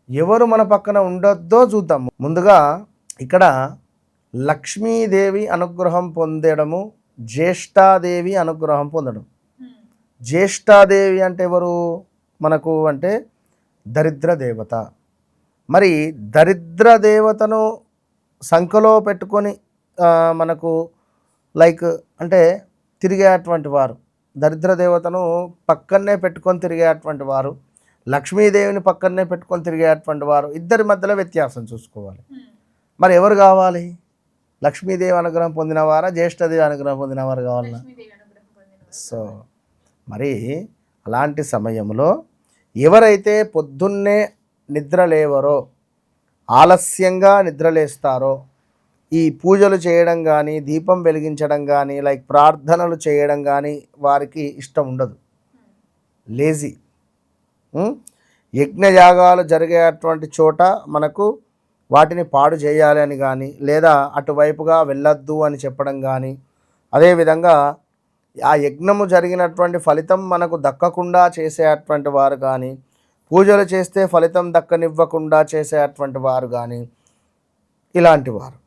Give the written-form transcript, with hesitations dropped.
ఎవరు మన పక్కన ఉండొద్దో చూద్దాం. ముందుగా ఇక్కడ లక్ష్మీదేవి అనుగ్రహం పొందడము, జ్యేష్ఠాదేవి అనుగ్రహం పొందడం. జ్యేష్ఠాదేవి అంటే ఎవరు మనకు అంటే దరిద్ర దేవత. మరి దరిద్ర దేవతను సంఖలో పెట్టుకొని మనకు లైక్ అంటే తిరిగేటువంటి వారు, దరిద్ర దేవతను పక్కనే పెట్టుకొని తిరిగేటువంటి వారు, లక్ష్మీదేవిని పక్కనే పెట్టుకొని తిరిగేటువంటి వారు, ఇద్దరి మధ్యలో వ్యత్యాసం చూసుకోవాలి. మరి ఎవరు కావాలి? లక్ష్మీదేవి అనుగ్రహం పొందినవారా, జ్యేష్ఠదేవి అనుగ్రహం పొందినవారు కావాలన్నా? సో మరి అలాంటి సమయంలో ఎవరైతే పొద్దున్నే నిద్రలేవరో, ఆలస్యంగా నిద్రలేస్తారో, ఈ పూజలు చేయడం కానీ, దీపం వెలిగించడం కానీ, లైక్ ప్రార్థనలు చేయడం కానీ వారికి ఇష్టం ఉండదు, లేజీ. యజ్ఞయాగాలు జరిగేటువంటి చోట మనకు వాటిని పాడు చేయాలి అని కానీ, లేదా అటువైపుగా వెళ్ళొద్దు అని చెప్పడం కానీ, అదేవిధంగా ఆ యజ్ఞము జరిగినటువంటి ఫలితం మనకు దక్కకుండా చేసేటువంటి వారు కానీ, పూజలు చేస్తే ఫలితం దక్కనివ్వకుండా చేసేటువంటి వారు కానీ, ఇలాంటి వారు